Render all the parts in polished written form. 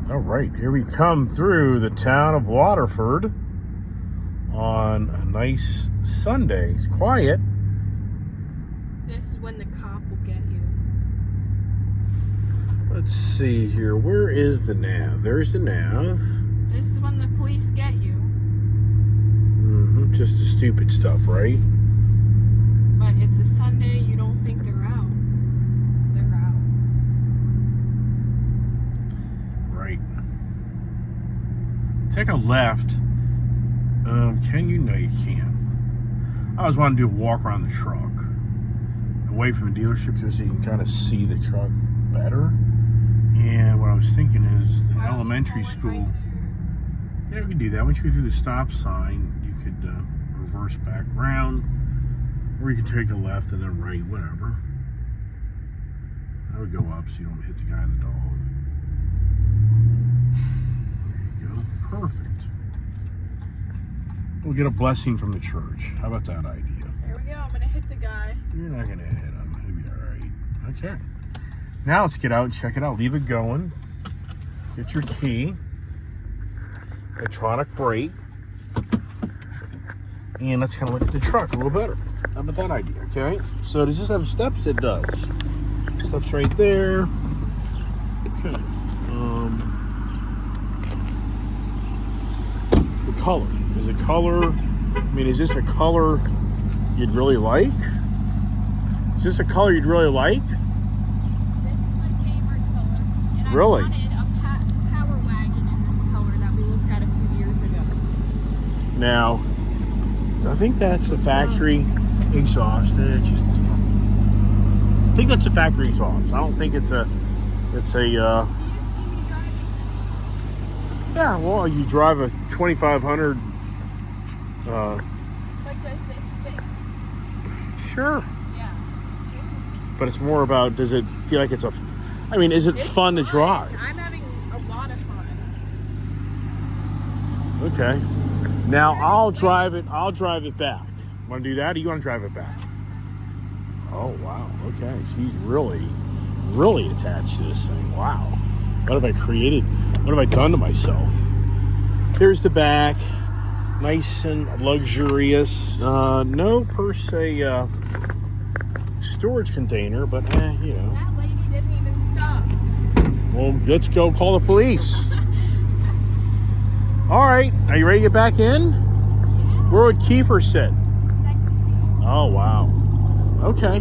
All right, here we come through the town of Waterford on a nice Sunday. It's quiet. This is when the cop will get you. Let's see here. Where is the nav? There's the nav. This is when the police get you. Just the stupid stuff, right? But it's a Sunday, you don't think they're out. They're out. Right. Take a left. Can you? No, you can't. I always want to do a walk around the truck. Away from the dealership just so you can kind of see the truck better. And what I was thinking is the elementary school. Yeah, we could do that. Once you go through the stop sign, you could reverse back around. Or you could take a left and then right, whatever. I would go up so you don't hit the guy and the dog. There you go. Perfect. We'll get a blessing from the church. How about that idea? There we go. I'm going to hit the guy. You're not going to hit him. He'll be all right. Okay. Now let's get out and check it out. Leave it going. Get your key. Electronic brake. And let's kind of look at the truck a little better. How about that idea? Okay. So does this have steps? It does. Steps right there. Okay. The color. Is it color? I mean, is this a color you'd really like? Is this a color you'd really like? This is my favorite color. And Really? I wanted a power wagon in this color that we looked at a few years ago. Now, I think that's the factory exhaust. I think that's a factory exhaust. I don't think it's a, yeah, well, you drive a 2500, Like, does this fit? sure. Yeah. But it's more about, does it feel like it's a, I mean, is it It's fun to drive? I'm having a lot of fun. Okay. Now, I'll drive it back. Want to do that, or you want to drive it back? Oh, wow. Okay. She's really, really attached to this thing. Wow. What have I created? What have I done to myself? Here's the back. Nice and luxurious. No per se storage container, but you know. That lady didn't even stop. Well, let's go call the police. All right. Are you ready to get back in? Where would Kiefer sit? Oh, wow. Okay.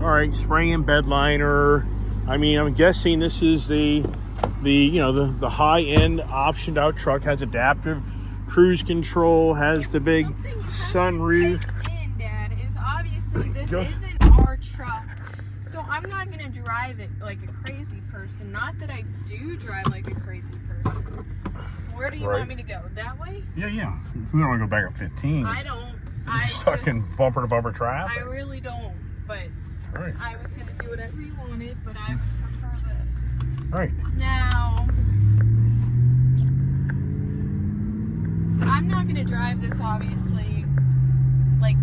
All right. Spraying bed liner. I mean, I'm guessing this is the high-end optioned out truck. Has adaptive cruise control. Has the big sunroof. In, Dad, is obviously this isn't our truck, so I'm not gonna drive it like a crazy person. Not that I do drive like a crazy person. Where do you want me to go? That way? Yeah. We don't want to go back up 15. I don't. You're stuck in bumper-to-bumper traffic. I really don't. But Right. I was gonna do whatever you wanted, but I would prefer this. All right. Now, I'm not going to drive this, obviously, like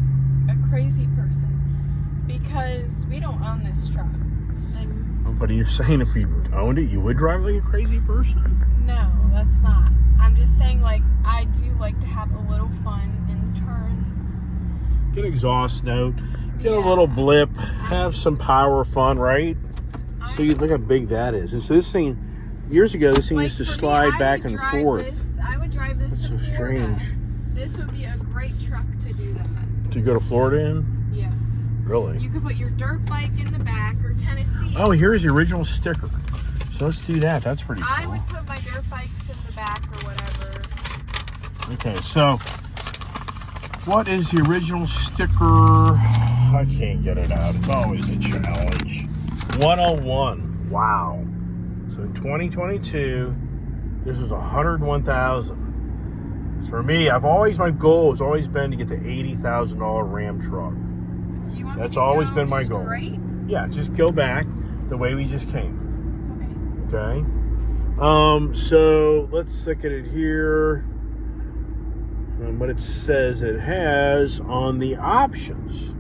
a crazy person, because we don't own this truck. And But you're saying if you owned it, you would drive like a crazy person? no, that's not. I'm just saying, like, I do like to have a little fun in turns. Get an exhaust note. Get a little blip. Have some power fun, right? See, look how big that is. So this thing, years ago, this thing Like, used to for me, slide I back would and drive forth. I would drive this That's to so Florida. strange. This would be a great truck to do that. To go to Florida in? Yes. Really? You could put your dirt bike in the back, or Tennessee. Oh, here's the original sticker. So let's do that. That's pretty cool. I would put my dirt bikes in the back or whatever. Okay, so what is the original sticker? I can't get it out. It's always a challenge. 101. Wow. So in 2022, this was 101,000. So for me, my goal has always been to get the $80,000 Ram truck. Do you want That's me to always go been my goal. straight? Yeah, just go back the way we just came. Okay. Okay. So let's look at it here. What it says it has on the options.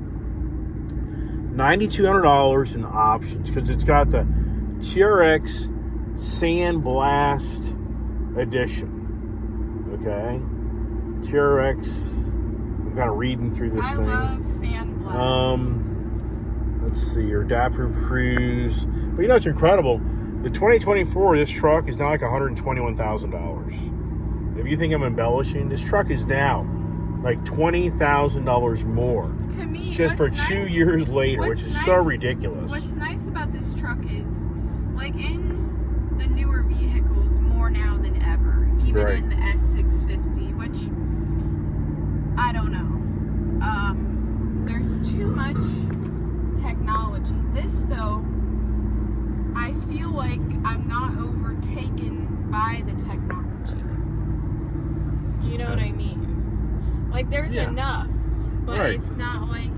$9,200 in options because it's got the TRX Sandblast Edition. Okay. TRX. I'm kind of reading through this thing. I love Sandblast. Let's see, your adaptive cruise. But you know what's incredible? The 2024, this truck is now like $121,000. If you think I'm embellishing, this truck is now like $20,000 more. To me, just for 2 years later, which is so ridiculous. What's nice about this truck is, like in the newer vehicles, more now than ever, even in the S650, which I don't know. There's too much technology. This though, I feel like I'm not overtaken by the technology. You know what I mean? Like there's enough, but it's not like,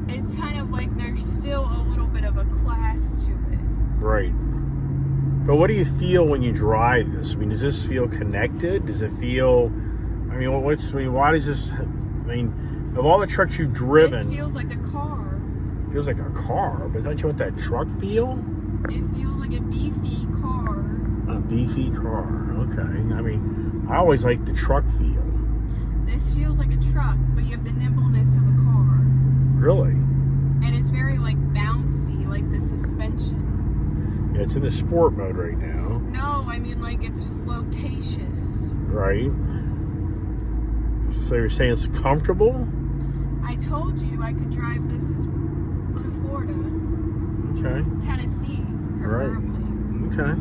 it's kind of like there's still a little bit of a class to it. Right. But what do you feel when you drive this? I mean, does this feel connected? Does it feel, I mean, why does this, I mean, of all the trucks you've driven. This feels like a car. Feels like a car, but don't you want that truck feel? It feels like a beefy car. A beefy car, okay. I mean, I always like the truck feel. This feels like a truck, but you have the nimbleness of a car. Really? And it's very like bouncy, like the suspension. Yeah, it's in the sport mode right now. No, I mean like it's floatatious. Right. So you're saying it's comfortable? I told you I could drive this to Florida. Okay. Tennessee, preferably. Right. Okay.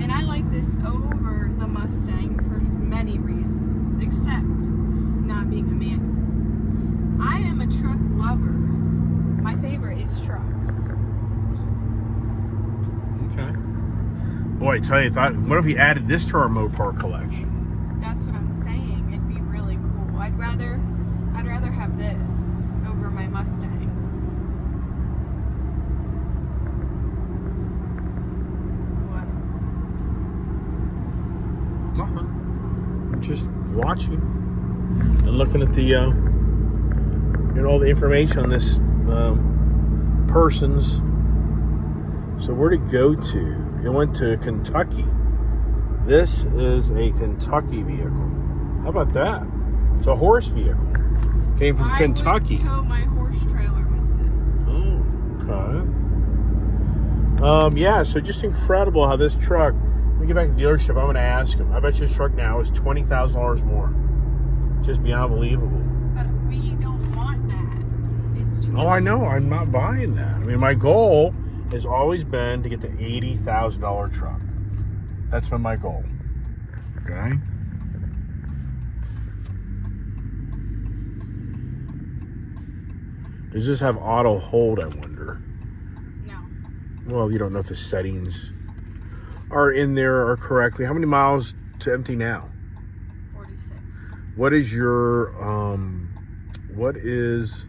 And I like this over the Mustang for many reasons, except not being a manual. I am a truck lover. My favorite is trucks. Okay. Boy, I tell you, what if we added this to our Mopar collection? That's what I'm saying. It'd be really cool. I'd rather have this over my Mustang. What? Nothing. I'm just watching and looking at the all the information on this person's. So where'd it go to? It went to Kentucky. This is a Kentucky vehicle. How about that? It's a horse vehicle. Came from Kentucky. I would tow my horse trailer with this. Oh, okay. Yeah, so just incredible how this truck, let me get back to the dealership. I'm going to ask him. I bet you this truck now is $20,000 more. Just beyond believable. But we don't want that. It's too much. Oh, I know. I'm not buying that. I mean, my goal has always been to get the $80,000 truck. That's been my goal. Okay? Does this have auto hold, I wonder? No. Well, you don't know if the settings are in there or correctly. How many miles to empty now? 46. What is your, what is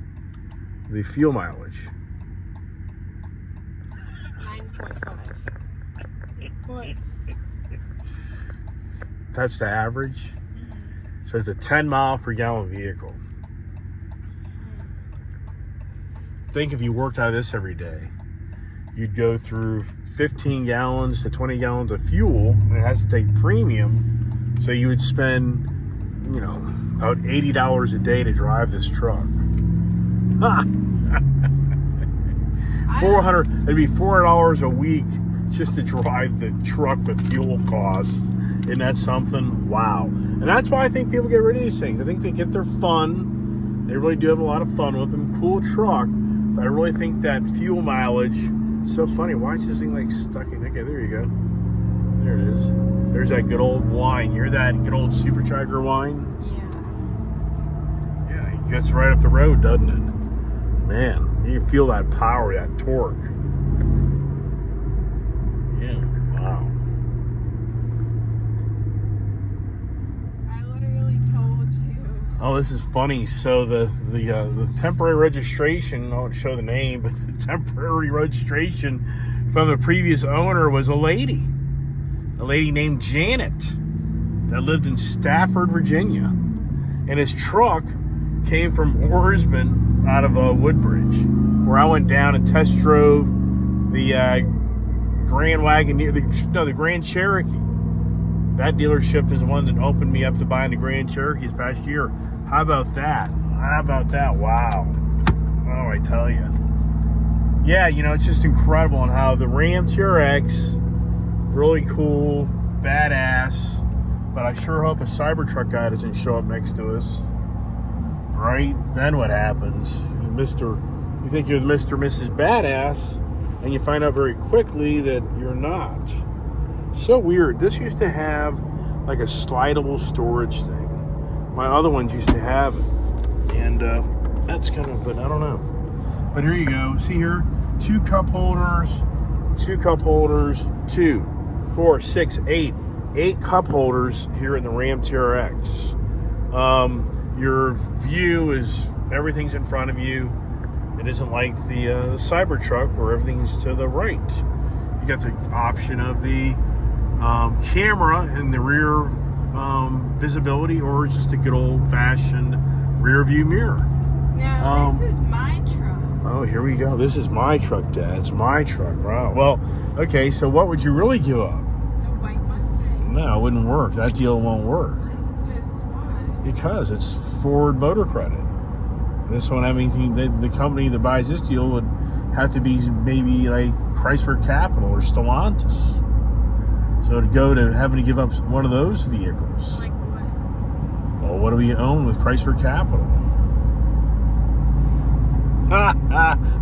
the fuel mileage? 9.5. What? That's the average? Mm-hmm. So it's a 10 mile per gallon vehicle. Think if you worked out of this every day, you'd go through 15 gallons to 20 gallons of fuel, and it has to take premium, so you would spend, you know, about $80 a day to drive this truck. 400, it'd be $400 a week just to drive the truck with fuel costs. Isn't that something? Wow. And that's why I think people get rid of these things. I think they get their fun. They really do have a lot of fun with them. Cool truck. But I really think that fuel mileage, so funny. Why is this thing like stuck in? Okay, there you go. There it is. There's that good old whine. You hear that good old supercharger whine? Yeah. Yeah, it gets right up the road, doesn't it? Man, you can feel that power, that torque. Yeah, wow. I literally told you. Oh, this is funny. So the temporary registration, I won't show the name, but the temporary registration from the previous owner was a lady named Janet that lived in Stafford, Virginia. And his truck came from Oarsman out of Woodbridge, where I went down and test drove the Grand Wagoneer, the Grand Cherokee. That dealership is the one that opened me up to buying the Grand Cherokee this past year. How about that? How about that? Wow. Oh, I tell you. Yeah, you know, it's just incredible on how the Ram TRX, really cool, badass, but I sure hope a Cybertruck guy doesn't show up next to us. Right? Then what happens? You think you're the Mr. or Mrs. Badass, and you find out very quickly that you're not. So weird. This used to have like a slidable storage thing. My other ones used to have it. And that's kind of, but I don't know. But here you go. See here? 2 cup holders, 2 cup holders, 2, 4, 6, 8. 8 cup holders here in the Ram TRX. Your view is, everything's in front of you. It isn't like the Cybertruck where everything's to the right. You got the option of the camera in the rear visibility, or it's just a good old-fashioned rear view mirror. Now, this is my truck. Oh, here we go. This is my truck, Dad. It's my truck. Wow. Well, okay, so what would you really give up? The white Mustang. No, it wouldn't work. That deal won't work. Because why? Because it's Ford Motor Credit. This one, I mean, the company that buys this deal would have to be maybe like Chrysler Capital or Stellantis. So to go to having to give up one of those vehicles. Like what? Well, what do we own with Chrysler Capital?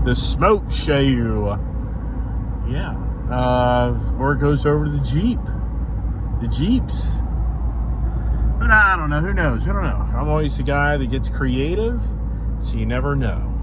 The smoke show. Yeah. Or it goes over to the Jeep. The Jeeps. But I don't know. Who knows? I don't know. I'm always the guy that gets creative, so you never know.